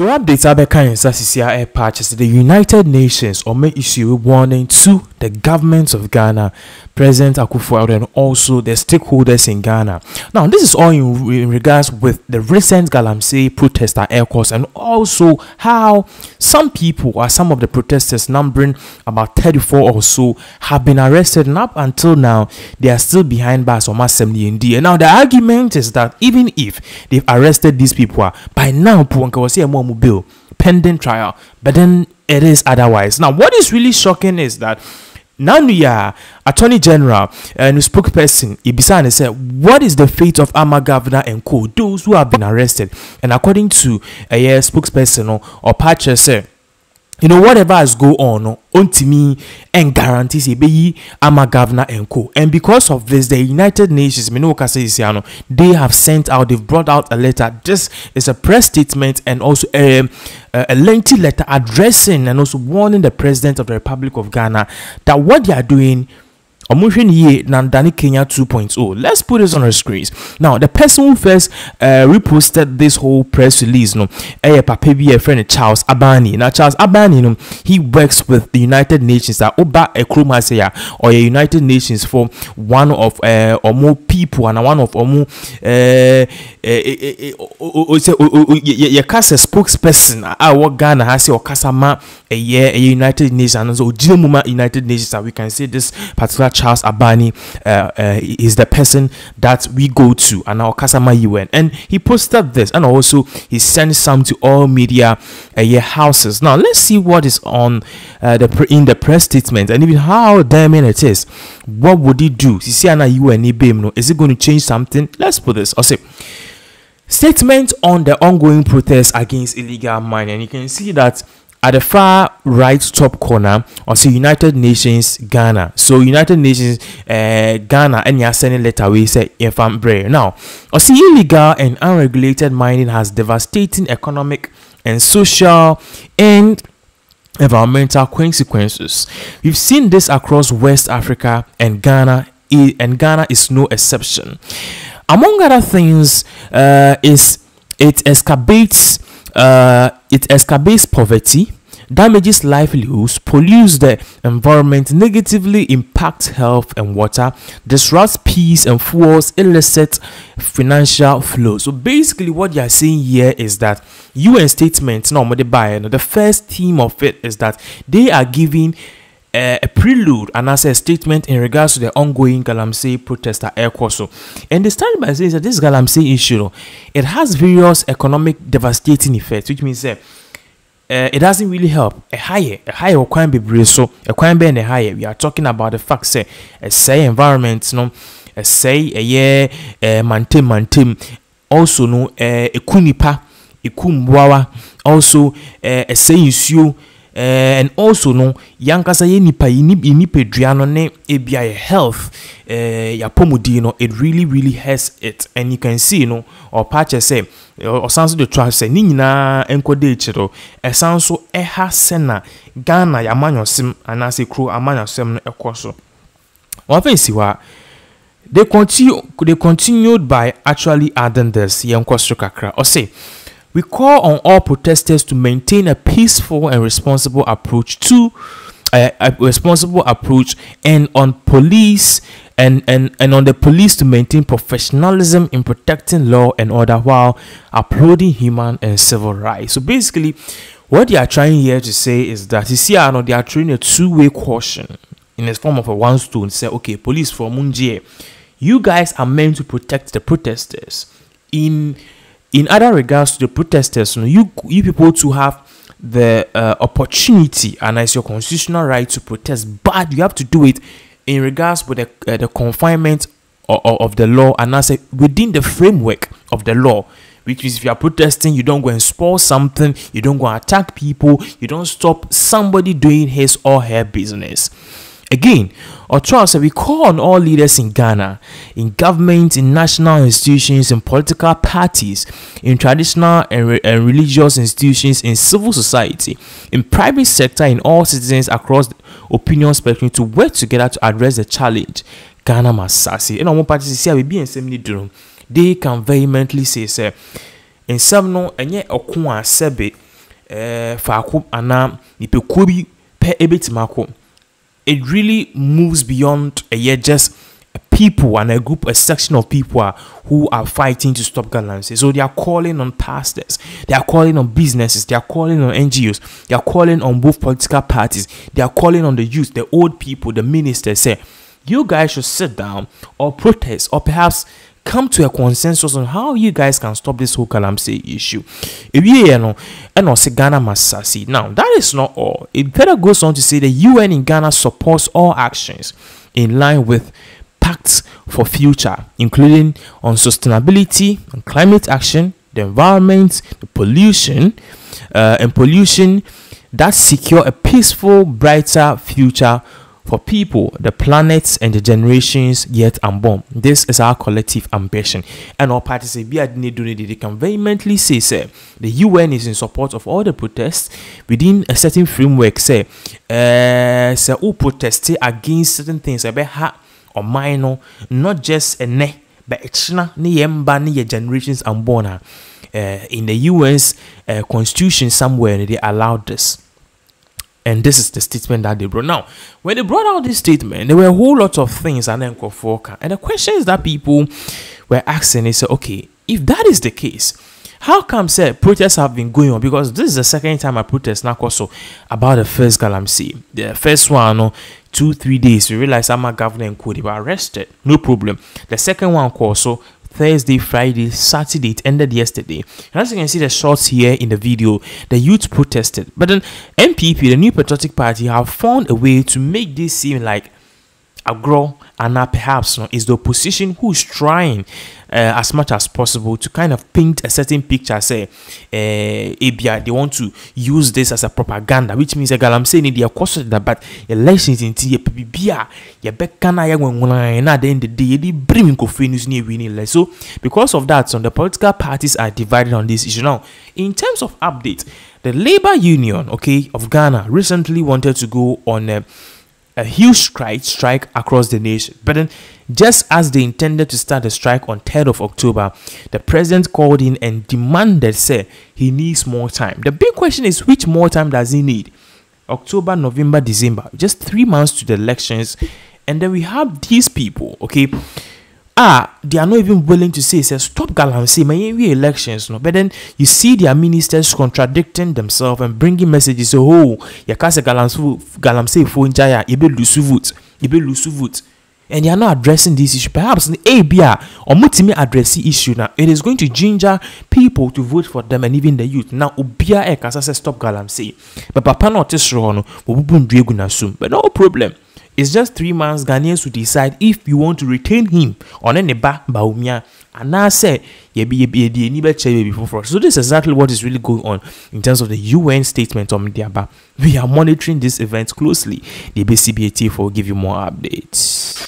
So updates are kind of patches. The United Nations or may issue a warning to the governments of Ghana, President Akuffo Addo, and also the stakeholders in Ghana. Now, this is all in regards with the recent Galamsey protester air course, and also how some people or some of the protesters, numbering about 34 or so, have been arrested, and up until now they are still behind bars or assembly in D. And now the argument is that even if they've arrested these people, by now bill pending trial, but then it is otherwise. Now, what is really shocking is that Nanuya, Attorney General and spokesperson Ibisane said, what is the fate of Ama Governor and co, those who have been arrested? And according to a spokesperson or Patcher said, you know, whatever has go on to me and guarantees a be Ama Governor and co. And because of this, the United Nations, they have sent out, they've brought out a letter. This is a press statement and also a lengthy letter addressing and also warning the President of the Republic of Ghana that what they are doing Nandani Kenya 2.0. Let's put this on our screens. Now, the person who first reposted this whole press release, a friend Charles Abani. Now, Charles Abani, he works with the United Nations. That Oba Ekrumasaya or United Nations for one of or more people and one of or more a spokesperson. Our Ghana has or Kasama a United Nations and also Jimuma United Nations. That we can say this particular Charles Abani is the person that we go to and our Kasama UN, and he posted this, and also he sent some to all media houses. Now let's see what is on in the press statement and even how damning it is. What would he do? Is it going to change something? Let's put this. I'll say statement on the ongoing protest against illegal mining, and you can see that at the far right top corner, or see United Nations Ghana. So United Nations Ghana, and you're sending letter we say infam bray. Now, or see illegal and unregulated mining has devastating economic and social and environmental consequences. We've seen this across West Africa, and Ghana is no exception. Among other things, it exacerbates poverty, damages livelihoods, pollutes the environment, negatively impacts health and water, disrupts peace, and fuels illicit financial flow. So basically what you are saying here is that UN statement, the first theme of it is that they are giving a prelude and as a statement in regards to the ongoing Galamsey protester air course. And they started by saying that this Galamsey issue, it has various economic devastating effects, which means it doesn't really help. A higher crime be so a crime be a higher. We are talking about the fact say environment, say mantem also kunipa, kumbwawa, also issue. And also yankasa nipa duano ne ebia health ya pomudi it really has it, and you can see or patch say or sounds the trash say ni nyina enkode chiro e sanso ha sena Ghana ya manyosim anase kro amanyosem no ekoso one thing siwa they continued by actually adding this yankosro kakra or say we call on all protesters to maintain a peaceful and responsible approach and on police and on the police to maintain professionalism in protecting law and order while upholding human and civil rights. So basically what they are trying here to say is that you see they are trying a two-way caution in the form of a one stone. Say, okay, police for Munjie, you guys are meant to protect the protesters. In other regards to the protesters, you people to have the opportunity and as your constitutional right to protest, but you have to do it in regards with the confinement of the law, and I say within the framework of the law. Which is, if you are protesting, you don't go and spoil something, you don't go and attack people, you don't stop somebody doing his or her business. Again, we call on all leaders in Ghana, in government, in national institutions, in political parties, in traditional and religious institutions, in civil society, in private sector, in all citizens across the opinion spectrum to work together to address the challenge Ghana must succeed. And our parties here we be in they can vehemently say, in some no and yet okwa sebe faako ana nipekuo bi pe ebetimako. It really moves beyond a year just people and a group, a section of people who are fighting to stop Galamsey. So they are calling on pastors, they are calling on businesses, they are calling on NGOs, they are calling on both political parties, they are calling on the youth, the old people, the ministers. Say, you guys should sit down or protest or perhaps come to a consensus on how you guys can stop this whole Galamsey issue. If you know, and also Ghana must succeed. Now, that is not all. It better goes on to say the UN in Ghana supports all actions in line with pacts for future, including on sustainability and climate action, the environment, the pollution, that secure a peaceful, brighter future for people, the planets, and the generations yet unborn. This is our collective ambition. And all parties they can vehemently say the UN is in support of all the protests within a certain framework. Say who protest against certain things or minor, not just a ne, but it's not ni generations unborn. In the UN's constitution somewhere they allowed this. And this is the statement that they brought. Now, when they brought out this statement, there were a whole lot of things and then and the questions that people were asking is, okay, if that is the case, how come protests have been going on? Because this is the second time I protest now also about the first Galamsey. The first one, 2-3 days, we realized I'm governor and could be arrested. No problem. The second one also Thursday, Friday, Saturday, it ended yesterday. And as you can see the shots here in the video, the youth protested. But then NPP, the New Patriotic Party, have found a way to make this seem like Agro and perhaps is the opposition who is trying as much as possible to kind of paint a certain picture. Say, they want to use this as a propaganda, which means Galamsey need their cost that, but elections in the PBBA, ya bekana ya na then the day they bring news near winning. So because of that, the political parties are divided on this issue. Now, in terms of update, the Labor Union, of Ghana recently wanted to go on a huge strike across the nation. But then, just as they intended to start the strike on 3rd of October, the president called in and demanded, he needs more time. The big question is, which more time does he need? October, November, December, just 3 months to the elections. And then we have these people, they are not even willing to say stop Galamsey, my elections, but then you see their ministers contradicting themselves and bringing messages. You can't say Galamsey for Njaya, you be lose vote, and they are not addressing this issue. Perhaps the ABR or multi address the issue now. It is going to ginger people to vote for them and even the youth. Now Ubia Ekasa says stop Galamsey, but Papa not this wrong, but no problem. It's just 3 months. Ghanaians will decide if you want to retain him on any baumia. And now say before. So this is exactly what is really going on in terms of the UN statement on Mediaba. We are monitoring this event closely. The BCBAT will give you more updates.